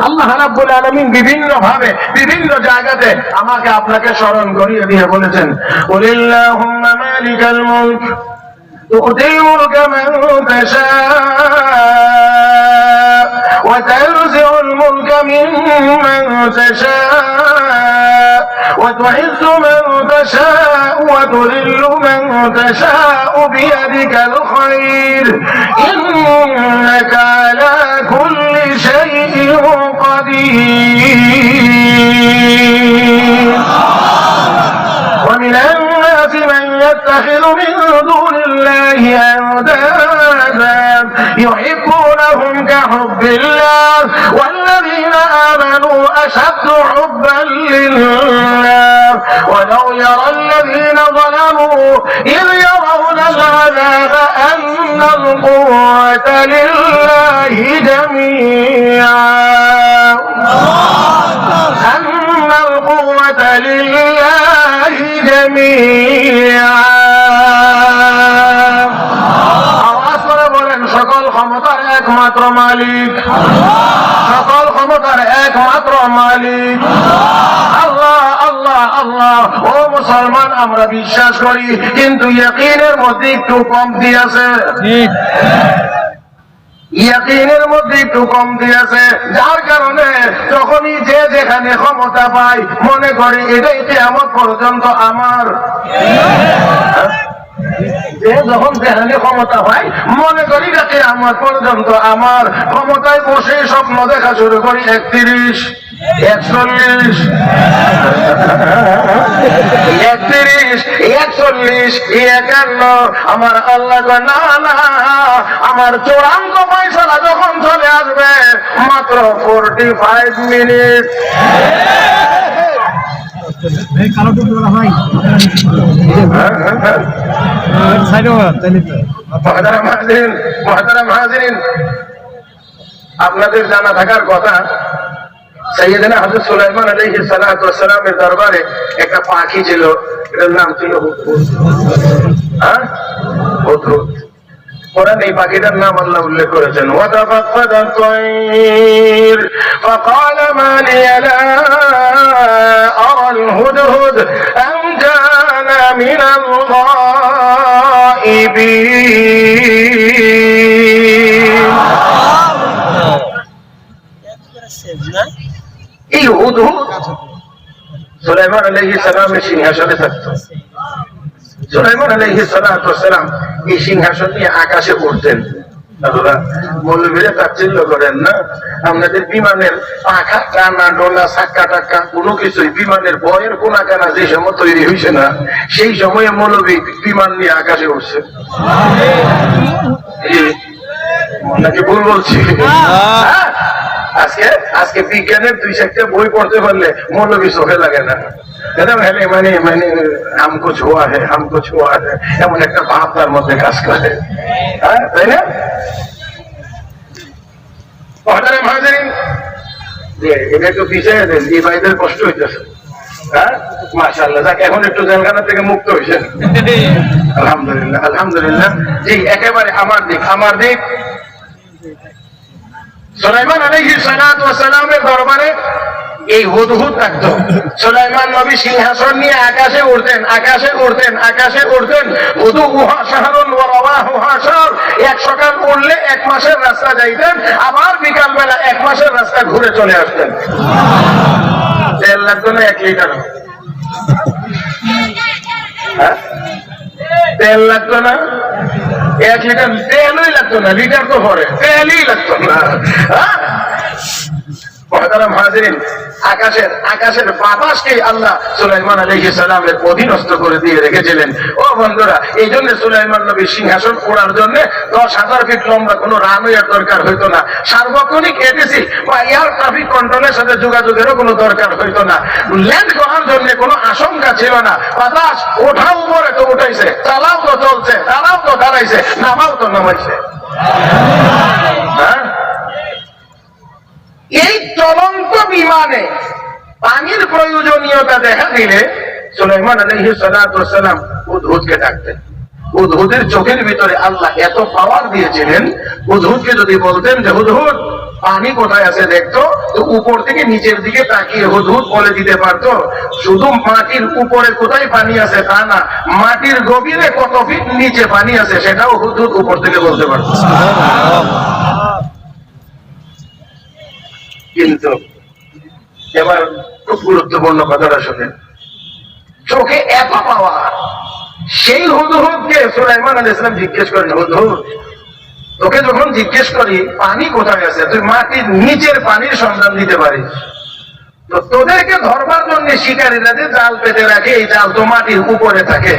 আল্লাহ রাব্বুল আলামিন বিভিন্ন ভাবে বিভিন্ন জায়গাতে আমাকে আপনাকে স্মরণ করিয়ে দিয়ে বলেছেন, কুলিল্লাহুম্মা মালিকাল মুলক তু'তিল মুলকা মান তাশা ওয়া তানজিউল মুলকা মিম্মান তাশা وتعز من تشاء وتذل من تشاء بيدك الخير إنك على كل شيء قدير ومن الناس من يتخذ من دون الله أندادا يحبونهم كحب الله والذين آمنوا أشد حبا لله ولو يرى الذين ظلموا إذ يرون العذاب أن القوة لله جميعا أن القوة لله جميعا সকল ক্ষমতার একমাত্র মালিক, সকল ক্ষমতার একমাত্র মালিক আল্লাহ আল্লাহ আল্লাহ। ও মুসলমান, আমরা বিশ্বাস করি কিন্তু ইয়াকিনের মধ্যে একটু কমতি আছে, ইয়াকিনের মধ্যে একটু কমতি আছে, যার কারণে যখনই যে যেখানে ক্ষমতা পায় মনে করে এটাই কিয়ামত পর্যন্ত আমার। যখন যেখানে ক্ষমতা হয় মনে করি যাকে আমার পর্যন্ত আমার, ক্ষমতায় বসে স্বপ্ন দেখা শুরু করি 31, 41, 31, 41, 51। আমার আল্লাহ না না, আমার চূড়ান্ত পয়সাটা যখন চলে আসবে মাত্র 45 মিনিট। আপনাদের জানা থাকার কথা, সাইয়েদনা হযরত সুলাইমান আলাইহিস সালাতু ওয়াস সালামের দরবারে একটা পাখি ছিল, এর নাম ছিল হুদহুদ। হুদহুদ। কোরআন এই পাখিটার নাম আল্লাহ উল্লেখ করেছেন, ওয়াতাফাক্কাদা আত-তায়র ফাকালা মা লিয়া লা আরাল হুদহুদ আম কানা মিনাল গায়িবিন। এই হুদহুদ সুলাইমান আলাইহিস সালামের সিংহাসনে থাকতো। সুলাইমান আলাইহিস সালাতু ওয়াস সালাম এই সিংহাসন নিয়ে আকাশে উঠতেন। মৌলবীরা তাচ্ছিল্য করেন না, আপনাদের বিমানের পাখা টানা ডোলা চাক্কা টাক্কা কোনো কিছুই, বিমানের বয়ের কোনা কানা যে সময় তৈরি হয়েছে না, সেই সময়ে মৌলবী বিমান নিয়ে আকাশে উঠছে। নাকি ভুল বলছি? আজকে আজকে বিজ্ঞানের 2-4টা বই পড়তে পারলে মৌলবী চোখে লাগে না, মানে মানে আমকো ছোঁয়া হে, আমকো ছোঁয়া হে, এমন একটা ভাব তার মধ্যে কাজ করে, তাই না? এটা একটু পিছিয়ে দেন, এই ভাইদের কষ্ট হইতেছে। মাশাআল্লাহ, যাক এখন একটু জেলখানা থেকে মুক্ত হয়েছেন, আলহামদুলিল্লাহ আলহামদুলিল্লাহ। জি, একেবারে আমার দিক সুলাইমান আলাইহিস সালাতু ওয়াস সালামের দরবারে এই হুদহুদ থাকতো। সুলাইমান নবী সিংহাসন নিয়ে আকাশে উঠতেন, আকাশে উঠতেন, আকাশে উঠতেন। হুদুহা শাহরুন ওয়া রাওয়াহুহা শাহর। এক সকাল উঠলে 1 মাসের রাস্তা যাইতেন, আবার বিকাল বেলা 1 মাসের রাস্তা ঘুরে চলে আসতেন। তেল লাগতো না 1 লিটার, তেল লাগতো না 1 লিটার, তেলই লাগতো না, লিটার তো পরে তেলই লাগতো না। আকাশের বাতাসকে আল্লাহ সুলাইমান আলাইহিস সালামের অধীনস্থ করে দিয়ে রেখেছিলেন। ও বন্ধুরা, এই জন্য সুলাইমান নবীর সিংহাসন ওড়ার জন্য 10,000 ফিট লম্বা কোনো রানওয়ের দরকার হইতো না, সার্বক্ষণিক এটিসি বা এয়ার ট্রাফিক কন্ট্রোলের সাথে যোগাযোগেরও কোনো দরকার হইতো না, ল্যান্ড করার জন্য কোনো আশঙ্কা ছিল না। বাতাস ওঠাও উপরে তো উঠাইছে, চালাও তো চলছে, দাঁড়াও তো দাঁড়াইছে, নামাও তো নামাইছে। এই চলন্ত বিমানে পানির প্রয়োজনীয়তা দেখা দিলে সুলাইমান আলাইহিস সালাতু ওয়াস সালাম হুদহুদকে ডাকতেন। হুদহুদের চোখের ভিতরে আল্লাহ এত পাওয়ার দিয়েছিলেন, হুদহুদকে যদি বলতেন যে হুদহুদ পানি কোথায় আছে দেখতো, তো উপর থেকে নিচের দিকে তাকিয়ে হুদহুদ বলে দিতে পারতো। শুধু মাটির উপরে কোথায় পানি আছে তা না, মাটির গভীরে কত ফিট নিচে পানি আছে সেটাও হুদহুদ উপর থেকে বলতে পারতো। কিন্তু এবার খুব গুরুত্বপূর্ণ কথাটা শুনেন, চোখে এত পাওয়া, সেই হুদহুদকে সুলাইমান আলাইহিস সালাম জিজ্ঞেস করেন, হুদহুদ তোকে যখন জিজ্ঞেস করি পানি কোথায় আছে, তুই মাটির নিচের পানির সন্ধান দিতে পারিস, তো তোদেরকে ধরবার জন্য শিকারীরা যে জাল পেতে রাখে, এই জাল তো মাটির উপরে থাকে,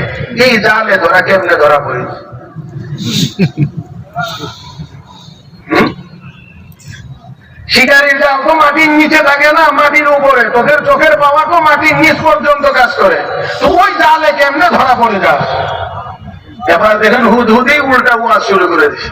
এই জালে ধরা কেমনে ধরা পড়িস? শিকারীর জাল তো মাটির নিচে থাকে না, মাটির উপরে, তোদের চোখের পাওয়া তো মাটির নিচ পর্যন্ত কাজ করে, তো ওই জালে কেমনে ধরা পড়ে যাস? এবার দেখেন হুদহুদি উল্টা ওয়াজ শুরু করে দিছে।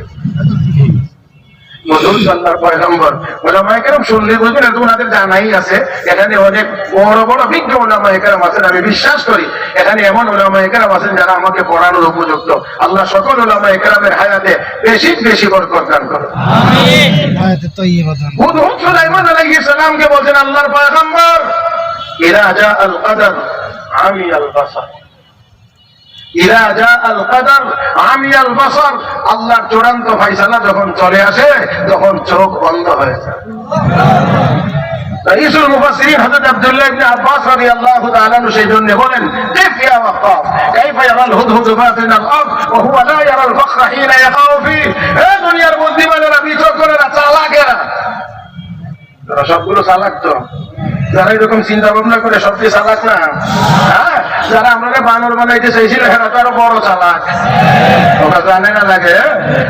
জানাই আছে এখানে অনেক বড় বড় বিজ্ঞ ওলামায়ে কেরাম আছেন, আমি বিশ্বাস করি এখানে এমন ওলামায়ে কেরাম আছেন যারা আমাকে পড়ানোর উপযুক্ত। আল্লাহ সকল ওলামায়ে কেরামের হায়াতে বেশি বেশি বরকত দান করুন। হুদহুদ সুলাইমান আলাইহিস সালামকে বলছেন, আল্লাহর পয়গম্বর, ইরা জা আল কদর আমি আল বাসার, ইরা জা আল কদর আমি আল বাসার, আল্লাহর চূড়ান্ত ফয়সালা যখন চলে আসে তখন চোখ বন্ধ হয়ে যায়। রাইসুল মুফাসসিরিন হযরত আব্দুল্লাহ ইবনে আব্বাস রাদিয়াল্লাহু তাআলা আনহু সেই জন্য বলেন, কাইফা ওয়াক্কাফ কাইফা ইয়ারাল হুদহুদ বাতিনাল আরদ ওয়া হুয়া লা ইয়ারাল ফখরা হিনা ইয়াকাউ ফি। হে দুনিয়ার বুদ্ধিমানেরা, বিচক্ষণেরা, চালাকেরা, তারা সবগুলো চালাক তো, যারা এরকম চিন্তা ভাবনা করে সবটি চালাক না। হ্যাঁ, যারা আমরা বানর বানাইতে চাইছিল এরা তো আরো বড় চালাক, ওরা জানে না লাগে।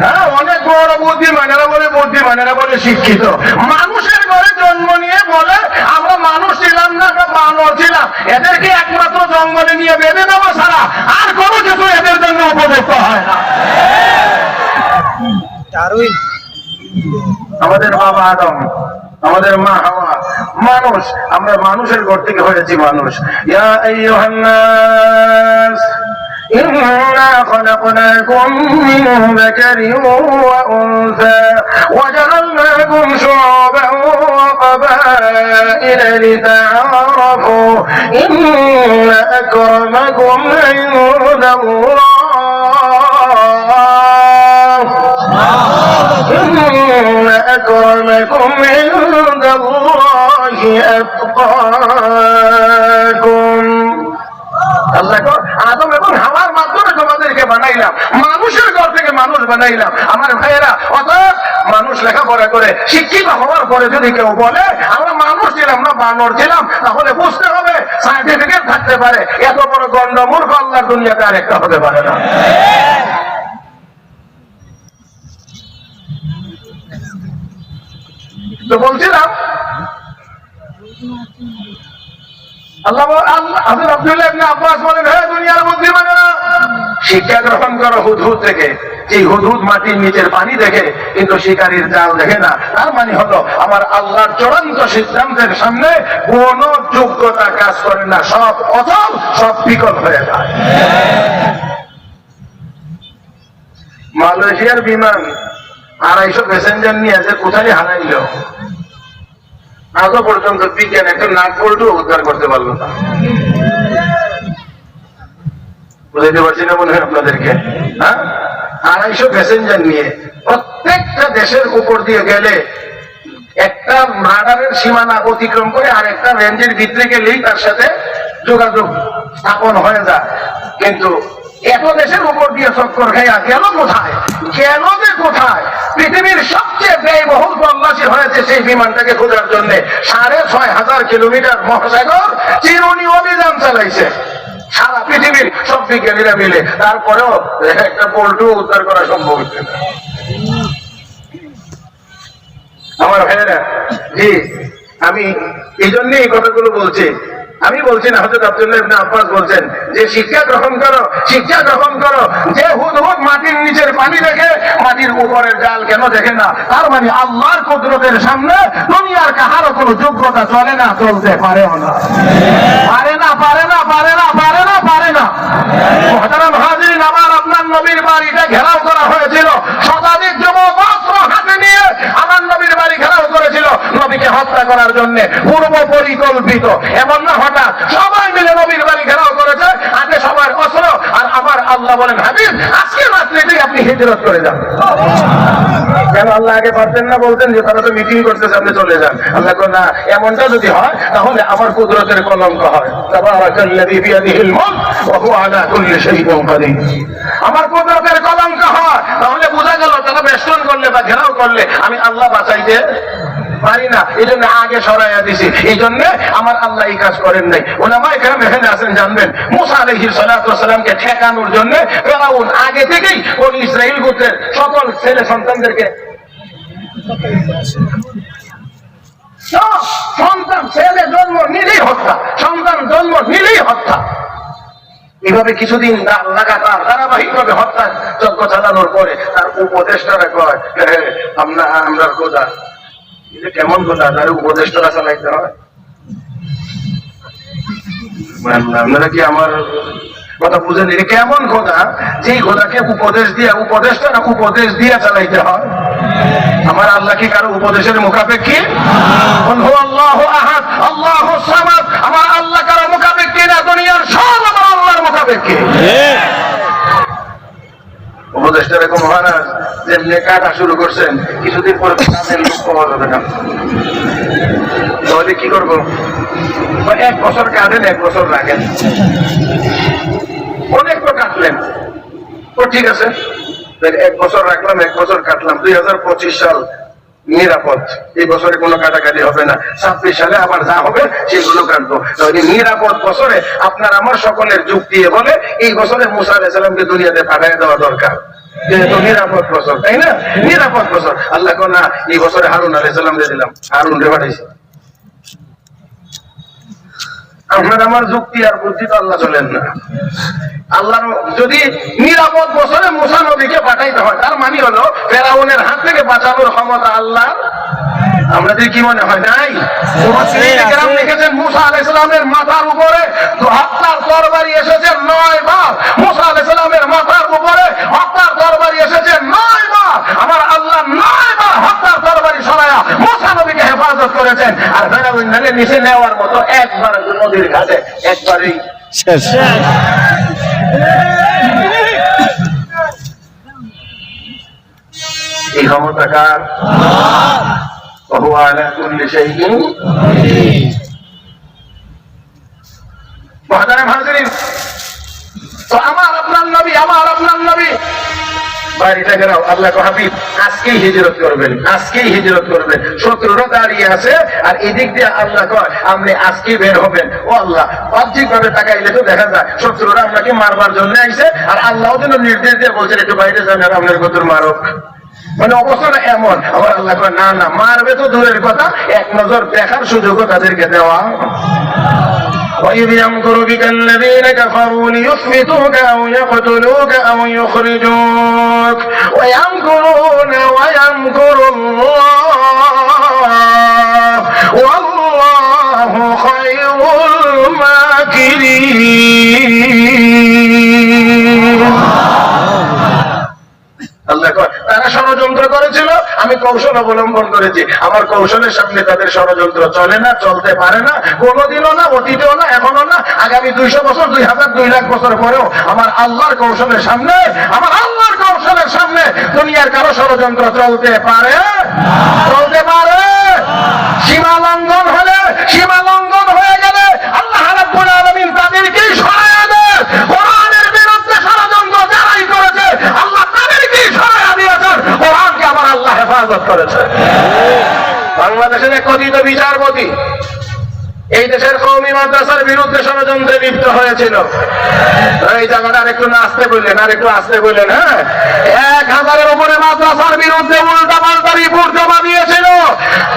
হ্যাঁ, অনেক বড় বুদ্ধিমানেরা বলে, বুদ্ধিমানেরা বলে শিক্ষিত, মানুষের ঘরে জন্ম নিয়ে বলে আমরা মানুষ ছিলাম না, বানর ছিলাম। এদেরকে একমাত্র জঙ্গলে নিয়ে বেঁধে দেবো ছাড়া আর কোনো কিছু এদের জন্য উপযুক্ত হয় না। আমাদের বাবা আদম, আমাদের মা হাওয়া মানুষ, আমরা মানুষের ঘর থেকে হয়েছি মানুষ। ইয়া আইয়ুহান নাস ইন্না খলাকনাকুম মিন যাকারিন ওয়া উনসা ওয়া জাআলনাকুম শুউবান ওয়া ক্বাবাইলা লিতাআরাফু ইন্না আকরামাকুম ইনদাল্লাহ أكرمكم عند الله أتقاكم। আল্লাহ আদম এবং হাওয়ার মাধ্যমে তোমাদেরকে বানাইলাম, মানুষের ঘর থেকে মানুষ বানাইলাম। আমার ভাইয়েরা, অতএব মানুষ লেখাপড়া করে শিক্ষিত হওয়ার পরে যদি কেউ বলে আমরা মানুষ ছিলাম না বানর ছিলাম, তাহলে বুঝতে হবে সার্টিফিকেট থাকতে পারে, এত বড় গন্ডমূর্খ আল্লাহর দুনিয়াতে আরেকটা হতে পারে না। তো বলছিলাম আব্দুল্লাহ ইবনে আব্বাস বলেন, হে দুনিয়ার বুদ্ধিমানেরা, শিক্ষা গ্রহণ করো হুদহুদ থেকে। যে হুদহুদ মাটির নিচের পানি দেখে কিন্তু শিকারীর জাল দেখে না, তার মানে হলো আমার আল্লাহর চূড়ান্ত সিদ্ধান্তের সামনে কোন যোগ্যতা কাজ করে না, সব অচল, সব বিকল হয়ে যায়। মালয়েশিয়ার বিমান 250 প্যাসেঞ্জার নিয়ে যে কোথায় হারাইল, আজও পর্যন্ত বিজ্ঞান একটা নাট বল্টু উদ্ধার করতে পারলো না। বুঝাইতে পারছি না মনে হয় আপনাদেরকে? হ্যাঁ, 250 প্যাসেঞ্জার নিয়ে প্রত্যেকটা দেশের উপর দিয়ে গেলে একটা রাডারের সীমানা অতিক্রম করে আর একটা রেঞ্জের ভিতরে গেলেই তার সাথে যোগাযোগ স্থাপন হয়ে যায়। কিন্তু এত দেশের উপর দিয়ে চক্কর খাইয়া গেল কোথায়, গেল যে কোথায়? পৃথিবীর সবচেয়ে ব্যয়বহুল তল্লাশি হয়েছে সেই বিমানটাকে খোঁজার জন্য। 6500 কিলোমিটার মহাসাগর চিরুনি অভিযান চালাইছে সারা পৃথিবীর সব বিজ্ঞানীরা মিলে, তারপরেও একটা পল্টু উদ্ধার করা সম্ভব হচ্ছে না। আমার ভাইয়েরা, জি আমি এই জন্য এই কথাগুলো বলছি। আমি বলছি না, হযরত আব্দুল্লাহ ইবনে আব্বাস বলছেন যে শিক্ষা গ্রহণ করো, শিক্ষা গ্রহণ করো। যে হুদহুদ মাটির নিচের পানি দেখে, মাটির উপরের জাল কেন দেখে না? তার মানে আল্লাহর কুদরতের সামনে দুনিয়ার কাহারও কোনো যোগ্যতা চলে না, চলতে পারেও না, পারে না, পারে না, পারে না, পারে না, পারে না। মুহতারাম হাজিরিন, আমার আপনার নবীর বাড়িটা ঘেরাও করা হয়েছিল, শতাধিক যুবক অস্ত্র হাতে নিয়ে আমার নবীর বাড়ি ঘেরাও করার জন্য পূর্ব পরিকল্পিত। এমন না হঠাৎ সবাই মিলে নবীর বাড়ি ঘেরাও করেছে, আগে সবার অস্ত্র, আর আমার আল্লাহ বলেন হাবিব আজকে রাত্রিতেই আপনি হিজরত করে যান। কেন আল্লাহ আগে পারতেন না? বলতেন যে তারা তো মিটিং করতেছে, আপনি চলে যান। আল্লাহ কো না, এমনটা যদি হয় তাহলে আমার কুদরতের কলঙ্ক হয়। তাবারাকাল্লাযী বিয়াদিহিল মুলক ওয়া হুয়া আলা কুল্লি শাইইন কাদির। আমার কুদরতের কলঙ্ক হয়, তাহলে বোঝা গেল তারা বেষ্টন করলে বা ঘেরাও করলে আমি আল্লাহ বাঁচাইতে পারি না। এই জন্য আগে সরাইয়া দিছি। এই জন্য আমার আল্লাহ এই কাজ করেন নাই। ওলামায়ে কেরাম এখানে আছেন জানবেন, মুসা আলাইহিস সালাতু ওয়াস সালামকে ঠেকানোর জন্য ফেরাউন আগে থেকেই বনি ইসরাইল গোত্রের সকল ছেলে সন্তানদেরকে সন্তান ছেলে জন্ম নিলেই হত্যা, সন্তান জন্ম নিলেই হত্যা। এভাবে কিছুদিন লাগাতার ধারাবাহিকভাবে হত্যা যজ্ঞ চালানোর পরে তার উপদেষ্টারা কয়, আমরা খোদা, এটা কেমন খোদা তার উপদেষ্টারা চালাইতে হয়? আপনারা কি আমার কথা বুঝেন? এটা কেমন খোদা যেই খোদাকে উপদেষ্টারা উপদেশ দিয়ে চালাইতে হয়? আমার আল্লাহ কি কারো উপদেশের মুখাপেক্ষী? আল্লাহু আহাদ আল্লাহুস সামাদ, আমার আল্লাহ কারো মুখাপেক্ষী না, দুনিয়ার সব আমার আল্লাহর মুখাপেক্ষী। উপদেষ্টা এরকম মহারাজ যেমনি কাটা শুরু করছেন, কিছুদিন পরে কাজের লোক পাওয়া যাবে না, তাহলে কি করবো? 1 বছর কাটেন, 1 বছর রাখেন, অনেক তো কাটলেন, তো ঠিক আছে 1 বছর রাখলাম, 1 বছর কাটলাম, 2025 সাল নিরাপদ, এই বছরে কোনো কাটাকাটি হবে না, 26 সালে আবার যা হবে সেগুলো কাটবো। নিরাপদ বছরে আপনার আমার সকলের যুগ দিয়ে বলে এই বছরে মুসা আলাইহিস সালামকে দুনিয়াতে পাঠিয়ে দেওয়া দরকার, যেহেতু নিরাপদ বছর, তাই না? নিরাপদ বছর। আল্লাহ কো না, এই বছরে হারুন আলাইহিস সালাম দিয়ে দিলাম, হারুন রে পাঠাইছি। আপনার আমার যুক্তি আর বুদ্ধি তো আল্লাহ চলেন না। আল্লাহ যদি নিরাপদ বছরে মুসা নবীকে পাঠাইতে হয়, তার মানে হলো ফেরাউনের হাত থেকে বাঁচানোর ক্ষমতা আল্লাহ আমাদের কি মনে হয় নাই? লিখেছেন মুসা আলাইহিস সালামের মাথার উপরে হত্যার তরবারি এসেছে 9 বার। মুসা আলাইহিস সালামের মাথার উপরে হত্যার তরবারি এসেছে 9 বার। আমার আল্লাহ 9 বার হত্যার তরবারি সরায়া মুসা নবীকে হেফাজত করেছেন। আর ফেরাউন নালে নিচে নেওয়ার মতো একবার নদীর ঘাটে একবারই শেষ। এই ক্ষমতা কার? وهو على كل شيء قدير। মুহতারাম হাজিরিন, তো আমার আপনার নবী বাড়িটা গেরাও, আল্লাহ কো হাবিব আজকেই হিজরত করবেন, আজকেই হিজরত করবেন। শত্রুরা দাঁড়িয়ে আছে আর এদিক দিয়ে আল্লাহ কয় আপনি আজকেই বের হবেন। ও আল্লাহ, বাহ্যিক ভাবে তাকাইলে তো দেখা যায় শত্রুরা আপনাকে মারবার জন্য আইছে, আর আল্লাহ যেন নির্দেশ দিয়ে বলছেন একটু বাইরে যান আর আপনার কতর মারক। মানে অবস্থাটা এমন, আমার আল্লাহ কয় না না, মারবে তো দূরের কথা, এক নজর দেখার সুযোগও তাদেরকে দেওয়া। وَإِذْ يَمْكُرُ بِكَ الَّذِينَ كَفَرُوا لِيُثْبِتُوكَ أَوْ يَقْتُلُوكَ أَوْ يُخْرِجُوكَ وَيَمْكُرُونَ وَيَمْكُرُ اللَّهُ وَاللَّهُ خَيْرُ الْمَاكِرِينَ। আল্লাহ কয় তারা ষড়যন্ত্র করেছিল, আমি কৌশল অবলম্বন করেছি। আমার কৌশলের সামনে তাদের ষড়যন্ত্র চলে না, চলতে পারে না, কোনোদিনও না, অতীতেও না, এখনো না, আগামী 200 বছর, 2000, 2 লাখ বছর পরেও আমার আল্লাহর কৌশলের সামনে, আমার আল্লাহর কৌশলের সামনে দুনিয়ার কারো ষড়যন্ত্র চলতে পারে? চলতে পারে? সীমা লঙ্ঘন হলে, সীমা লঙ্ঘন হয়ে গেলে আল্লাহ রাব্বুল আলামিন তাদেরকেই সরায়া দেন। কোরআনের বিরুদ্ধে ষড়যন্ত্র যারাই করেছে আল্লাহ তাদেরকেই সরায়া দিয়েছেন। কোরআনকে আমার আল্লাহ হেফাজত করেছে। বাংলাদেশের এক কথিত বিচারপতি এই দেশের কওমি মাদ্রাসার বিরুদ্ধে ষড়যন্ত্রে লিপ্ত হয়েছিল। এই জায়গাটা আরেকটু আসতে বললেন, আরেকটু আসতে বললেন। হ্যাঁ, 1000-এর উপরে মাদ্রাসার বিরুদ্ধে উল্টা পাল্টা রিপোর্ট জমা দিয়েছিল।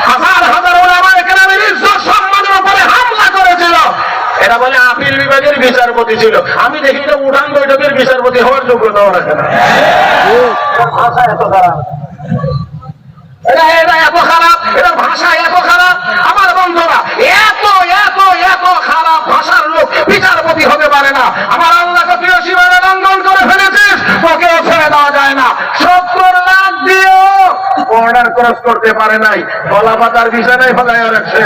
হাজার হাজার ওলামায়ে কেরামের ইজ্জত সম্মানের উপরে হামলা করেছিল। এরা বলে আপিল বিভাগের বিচারপতি ছিল। আমি দেখি এটা উঠান বৈঠকের বিচারপতি হওয়ার যোগ্যতাও রাখে না। ভাষা এত খারাপ, এটা এত খারাপ, এটা ভাষা এত খারাপ। আমার বন্ধুরা, এত এত এত খারাপ ভাষার লোক বিচারপতি হতে পারে না। আমার আল্লাহকে প্রিয় সীমানা লঙ্ঘন করে ফেলেছিস, তোকেও ছেড়ে দেওয়া যায় না। 70 লাখ দিয়েও বর্ডার ক্রস করতে পারে নাই, গলা পাতার বিছানায় ফেলাইয়া রাখছে।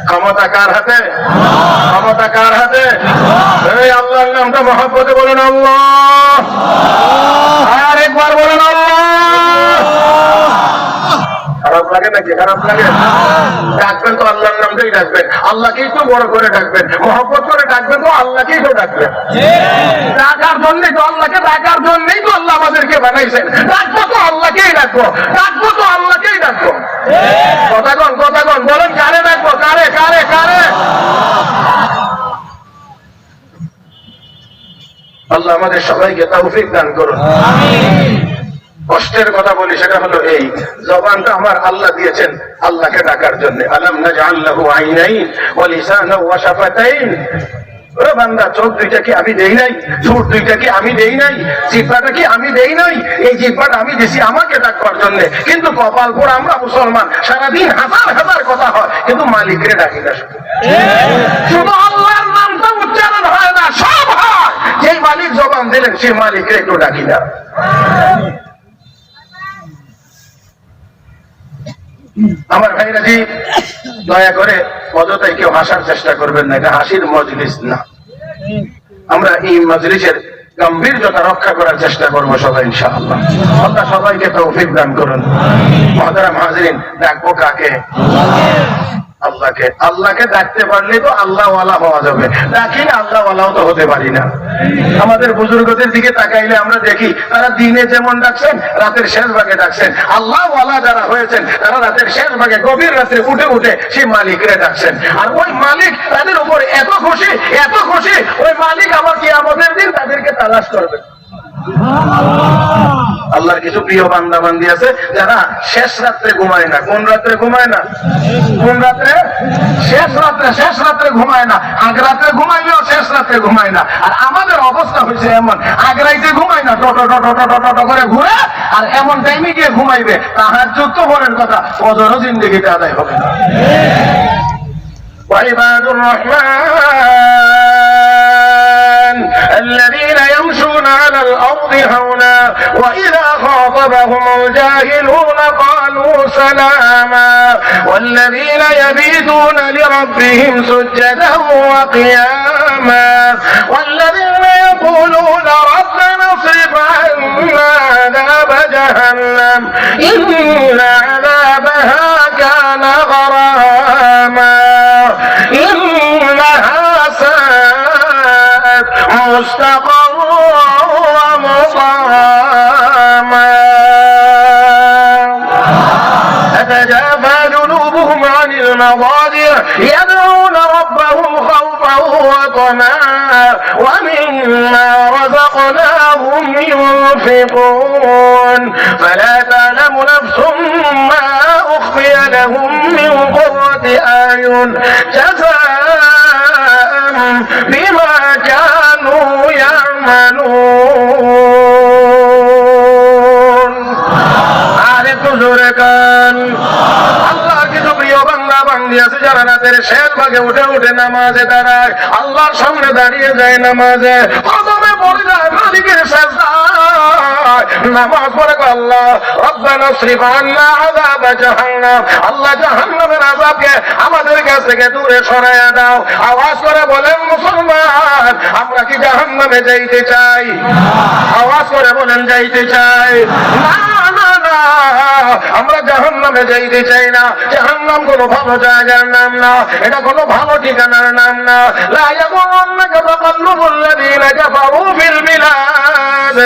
ক্ষমতা কার হাতে? ক্ষমতা কার হাতে? এই আল্লাহর নামটা মহব্বতে বলেন আল্লাহ, আর একবার বলেন আল্লাহ। খারাপ লাগে নাকি? খারাপ লাগে? ডাকবেন তো আল্লাহর নামটাই ডাকবেন, আল্লাহকেই তো বড় করে ডাকবেন, মহব্বত করে ডাকবেন তো আল্লাহকেই তো ডাকবেন। ডাকার জন্যই তো আল্লাহকে, ডাকার জন্যই তো আল্লাহ আমাদেরকে বানাইছেন। ডাকবো তো আল্লাহকেই ডাকবো, ডাকবো তো আল্লাহকেই ডাকবো। কথাগণ কথাগণ বলেন, কারে ডাকবো? কারে কারে কারে? আল্লাহ আমাদের সবাইকে তৌফিক দান করুন। কষ্টের কথা বলি, সেটা হলো এই, জবানটা আমার আল্লাহ দিয়েছেন আল্লাহকে ডাকার জন্য। আলাম নাজআল লাহু আইনাইন ওয়া লিসানান ওয়া শাফাতাইন। ও বান্দা, চোখ দুইটা কি আমি দেই নাই? ঠোঁট দুইটা কি আমি দেই নাই? জিহ্বাটা কি আমি দেই নাই? এই জিহ্বাটা আমি দিছি আমাকে ডাকবার জন্য। কিন্তু কপাল পোড়া আমরা মুসলমান, সারাদিন হাজার হাজার কথা হয়, কিন্তু মালিকরে ডাকি না। শুধু আল্লাহর নামটা উচ্চারণ হয় না, সব হয়। যেই মালিক জবান দিলেন সেই মালিকরে একটু ডাকি না। আমার ভাইরা জি, দয়া করে অযথাই কেউ হাসার চেষ্টা করবেন না, এটা হাসির মজলিস না। আমরা এই মজলিসের গাম্ভীর্যতা রক্ষা করার চেষ্টা করবো সবাই ইনশাআল্লাহ। আল্লাহ সবাইকে তৌফিক দান করুন। মুহতারাম হাজিরিন, ডাকবো কাকে? আল্লাহকে। আল্লাহকে ডাকতে পারলে তো আল্লাহ ওয়ালা হওয়া যাবে, ডাকি না আল্লাহ ওয়ালাও তো হতে পারি না। আমাদের বুজুর্গদের দিকে তাকাইলে আমরা দেখি তারা দিনে যেমন ডাকছেন, রাতের শেষ ভাগে ডাকছেন। আল্লাহ ওয়ালা যারা হয়েছেন তারা রাতের শেষ ভাগে গভীর রাত্রে উঠে উঠে সেই মালিকরে ডাকছেন। আর ওই মালিক তাদের উপর এত খুশি, এত খুশি, ওই মালিক আবার কিয়ামতের দিন তাদেরকে তালাশ করবে। আল্লাহর কিছু প্রিয় বান্দা বান্দি আছে যারা শেষ রাত্রে ঘুমায় না। কোন রাত্রে ঘুমায় না? কোন রাত্রে? শেষ রাত্রে। শেষ রাত্রে ঘুমায় না, আগ রাত্রে ঘুমাইলেও শেষ রাত্রে ঘুমায় না। আর আমাদের অবস্থা হয়েছে এমন, আগ রাইতে ঘুমায় না, টোটো টোটো টোটো টোটো করে ঘুরে, আর এমন টাইমে গিয়ে ঘুমাইবে তাহাজ্জুদ তো বলেন কথা, ফজরও জিন্দেগিতে আদায় হবে না। ওয়াইবাদুর রহমান الذين يمشون على الأرض هونا وإذا خاطبهم الجاهلون قالوا سلاما والذين يبيتون لربهم سجدا وقياما والذين يقولون ربنا اصرف عنا عذاب جهنم إن عذابها كان غراما إنها مستقر ومقاما تتجافى جنوبهم عن المضاجع يدعون ربهم خوفا وطمعا ومما رزقناهم ينفقون فلا تعلم نفس ما أخفي لهم من قرة أعين جزاء بما كانوا يعملون عارف زرقان الله কিছু প্রিয় বাংলা বাংলি আছে যারা রাতের শেষ ভাগে উঠে উঠে নামাজে দাঁড়ায়, আল্লাহর সামনে দাঁড়িয়ে যায়, নামাজে কদমে পড়ে যায়, মালিকের সাজদায় নামাজ পড়ে আল্লাহ রব্বানা আসরিফ আন্না আযাব জাহান্নাম, আল্লাহ জাহান্নামের আযাবকে আমাদের কাছ থেকে দূরে সরাইয়া দাও। আওয়াজ করে বলেন মুসলমান, আমরা কি জাহান্নামে যাইতে চাই? আওয়াজ করে বলেন যাইতে চাই? না না না, আমরা জাহান্নামে যাইতে চাই না। জাহান্নাম কোনো ভালো জায়গার নাম না, এটা কোনো ভালো ঠিকানার নাম না। লা ইয়াগুরুন্নাকা তাকাল্লুবুল লাযীনা কাফারু ফিল বিলাদ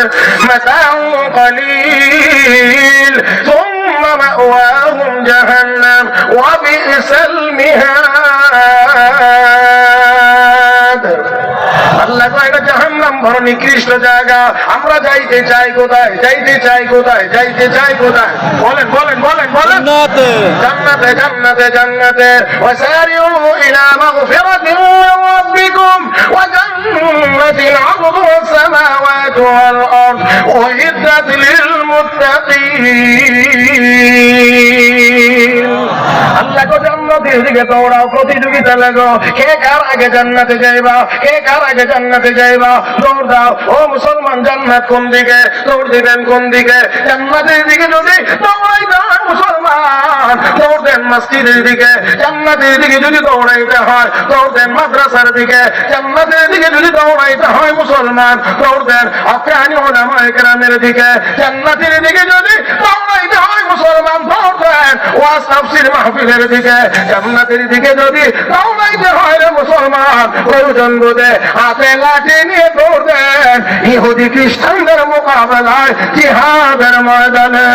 মাতাউন قليل ثم مأواهم جهنم وبئس المهاد আল্লাহ কয় এটা জাহান্নাম বড় নিকৃষ্ট জায়গা। আমরা যাইতে চাই কোথায়? যাইতে চাই কোথায়? যাইতে চাই কোথায়? বলেন বলেন বলেন বলেন। জান্নাতে জান্নাতে জান্নাতে জান্নাতে ওয়াসারিউ ইলা মাগফিরাতিন মিন রাব্বিকুম ওয়া জান্নাতিন 'আরদুহা আস-সামাওয়াতু ওয়াল আরদ উইদ্দাত লিল المتقين আল্লাহ গো জান্নাতের দিকে দৌড়াও, প্রতিযোগিতা লাগো, কে কার আগে জান্নাতে যাইবা, কে কার আগে জান্নাতে যাইবা, দৌড় দাও। ও মুসলমান, জান্নাত কোন দিকে, দৌড় দিবেন কোন দিকে? জান্নাতের দিকে যদি দৌড়াইতে হয় মুসলমান, দৌড় দেন মসজিদের দিকে। জান্নাতের দিকে যদি দৌড়াইতে হয়, দৌড় দেন মাদ্রাসার দিকে। জান্নাতের দিকে যদি দৌড়াইতে হয় মুসলমান, দৌড় দেন আফগানি ওলামায়ে কেরামের দিকে। জান্নাতের দিকে যদি দৌড়াইতে হয় মুসলমান, দৌড় দেন ওয়াজ তাফসীর মাহফিলের দিকে। জান্নাতের দিকে যদি দৌড়াইতে হয় রে মুসলমান, প্রয়োজন বোধে হাতে লাঠি নিয়ে দৌড় দেন ইহুদি খ্রিস্টানদের মোকাবেলায় জিহাদের ময়দানে।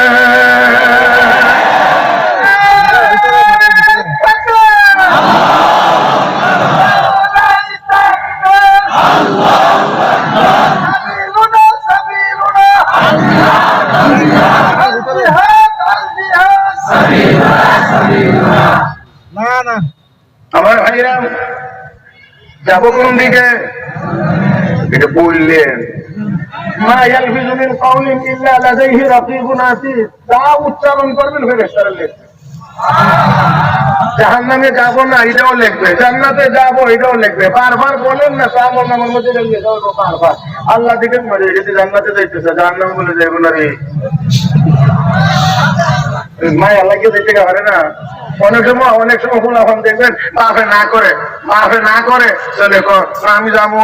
আমার ভাইরা, যাবো কোন দিকে? এটা বললেন মা ইয়ালফিযু মিন কাওলিন ইল্লা লাদাইহি রাকীবুন আতীদ। যা উচ্চারণ করবেন ফেরেশতারা লিখবে। জাহান্নামে যাবো না এটাও লিখবে, জান্নাতে যাবো এটাও লিখবে। বারবার বলেন না তো আমল নামার মধ্যে লিখে যাবো বারবার। আল্লাহ দিকে মরে যদি জান্নাতে যাইতেছে, জাহান্নামে বলে যাইবো না রে। মাই আল্লাহকে দেখতে পারে না। অনেক সময় ফোন দেখবেন মাফে না করে চলে আমি যাবো,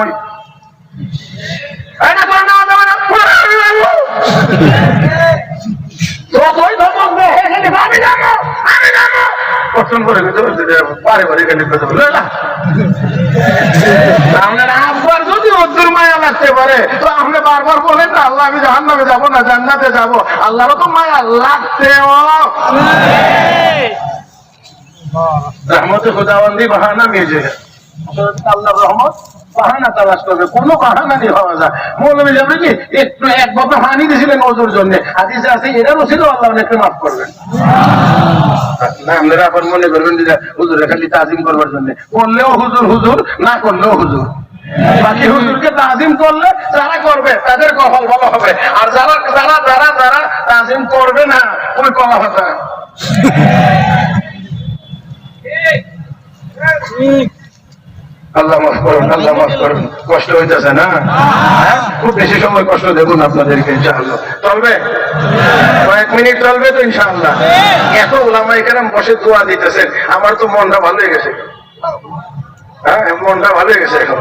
আপনার যদি অদ্দুর মায়া লাগতে পারে তো আপনি বারবার বলেন না আল্লাহ আমি জাহান্নামে যাবো না, জান্নাতে যাবো। আল্লাহরও তো মায়া লাগতেও রহমতে খুদাবন্দি বাহানা মেজে। আল্লাহর রহমত বাহানা তালাশ করবে, কোনো বাহানা নেই হওয়া যায়। মৌলবী যাবে কি একটু এক বছর হানি দিয়েছিলেন ওজুর জন্য, হাদিসে আছে এটারও ছিল আল্লাহ অনেকটা মাফ করবেন না। আপনারা আবার মনে করবেন যে হুজুরে খালি তাজিম করবার জন্য, করলেও হুজুর হুজুর, না করলেও হুজুর। বাকি হুজুরকে তাজিম করলে যারা করবে তাদের কপাল ভালো হবে, আর যারা যারা যারা যারা তাজিম করবে না ওই কলা ভাষা। আল্লাহ মাফ করুন, আল্লাহ মাফ করুন। কষ্ট হইতেছে না? খুব বেশি সময় কষ্ট দেখুন আপনাদেরকে। ইনশাআল্লাহ চলবে, কয়েক মিনিট চলবে তো ইনশাআল্লাহ। এত ওলামায়ে কেরাম বসে দোয়া দিতেছেন, আমার তো মনটা ভালো হয়ে গেছে। হ্যাঁ, মনটা ভালো হয়ে গেছে এখন।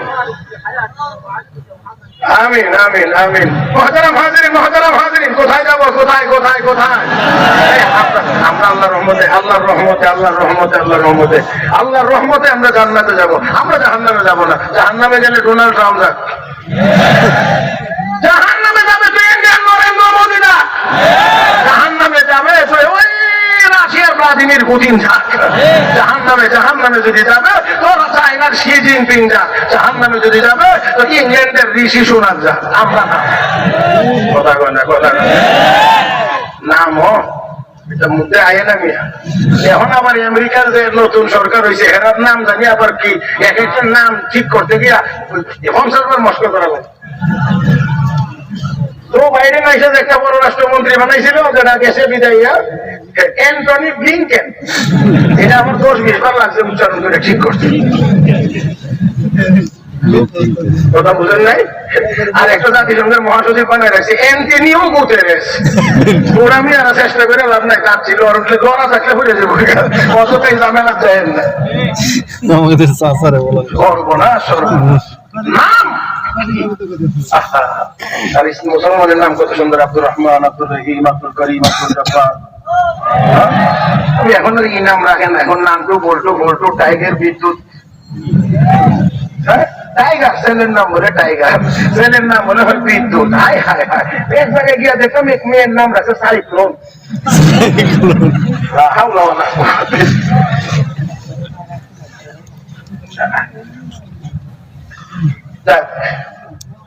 আমিন আমিন আমিন। মুহতারাম হাজিরিন, কোথায় যাব? কোথায় কোথায় কোথায়? আমরা আল্লাহর রহমতে আল্লাহর রহমতে আল্লাহর রহমতে আল্লাহর রহমতে আল্লাহর রহমতে আমরা জান্নাতে যাব। আমরা জাহান্নামে যাব না। জাহান্নামে গেলে ডোনাল্ড ট্রাম্প যাক, জাহান্নামে যাবে তো ইন্ডিয়ান নরেন্দ্র মোদী না, জাহান্নামে যাবে তো ওই রাশিয়ার ভ্লাদিমির পুতিন যাক। জাহান্নামে যদি যাবে তো চায়নার শি জিনপিং যাক। জাহান্নামে যদি যাবে তো ইংল্যান্ডের ঋষি সুনাক যাক। আমরা না, কথা কয় না, কথা নাম এটা মুদ্রে আয় না মিয়া। এখন আবার আমেরিকার যে নতুন সরকার হয়েছে এরার নাম জানি আবার কি, এক একটা নাম ঠিক করতে গিয়া এখন সরকার মস্কর করা লাগে। তো বাইডেন এসে একটা পররাষ্ট্রমন্ত্রী বানাইছিল, যেটা গেছে বিদায়ীরা অ্যান্টনি ব্লিংকেন। এটা আমার 10-20 বার লাগছে উচ্চারণ করে ঠিক করতে। কথা বুঝেন নাই? আর একটা জাতিসংঘের মহাসচিব বানায় রাখছে অ্যান্টনিও গুতেরেস। ওরা আমি আর চেষ্টা করে লাভ নাই, কাজ ছিল আর উঠলে গলা থাকলে হয়ে যাবো, অতটাই ঝামেলা দেয় না। নাম আর মুসলমানের নাম কত সুন্দর, আব্দুর রহমান, আব্দুর রহিম, আব্দুল করিম, আব্দুল জব্বার। এখন কি নাম রাখেন? এখন নামটু বল্টু টাইগার, বিদ্যুৎ। টাইগার ছেলের নাম বলে টাইগার, ছেলের নাম বলে হয় বিদ্যুৎ। হায় হায় হায়, এক জায়গায় গিয়া দেখলাম এক মেয়ের নাম রাখছে সাইক্লোন।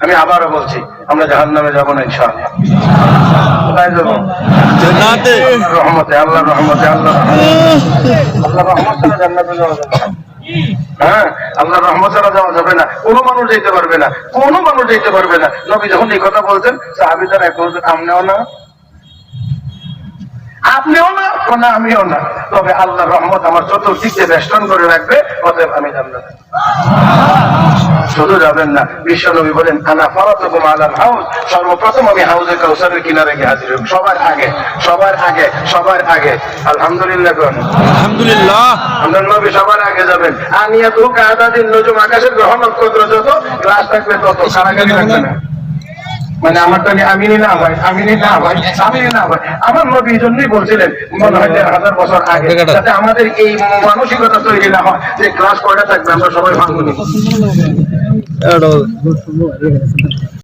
আমি আবারও বলছি, আমরা জাহান্নামে যাবো না ইনশাআল্লাহ। কোথায় যাবো? জান্নাতে। রহমতে, আল্লাহ রহমতে, আল্লাহ রহমত ছাড়া জান্নাতে যাওয়া যাবে না। হ্যাঁ, আল্লাহ রহমত ছাড়া যাওয়া যাবে না। কোনো মানুষ যেতে পারবে না, কোনো মানুষ যেতে পারবে না। নবী যখন এই কথা বলছেন সাহাবীরা এক বলছেন আমনেও না, আপনিও না না আমিও না, তবে আল্লাহর রহমত আমার চতুর্দিকে বেষ্টন করে রাখবে, অতএব আমি জান্নাতে। শুধু যাবেন না, বিশ্বনবী বলেন আনা ফারাতুকুম আলাল হাউজ, সর্বপ্রথম আমি হাউজে কাউসারের কিনারে গিয়ে হাজির হব, সবার আগে সবার আগে সবার আগে। আলহামদুলিল্লাহ কোন আলহামদুলিল্লাহ। আমরা নবী সবার আগে যাবেন। আনিয়া তু কাদাদিন নজুম, আকাশের গ্রহ নক্ষত্র যত, ক্লাস থাকবে তত, কারাগারি থাকবে না। মানে আমারটা আমিনি না ভাই, আমিনি না ভাই, আমিনি না ভাই। আমার নবী এই জন্যই বলছিলেন মনে হয় 1000 বছর আগে, যাতে আমাদের এই মানসিকতা তৈরি না হয় যে ক্লাস কয়টা থাকবে আমরা সবাই ভাঙবো।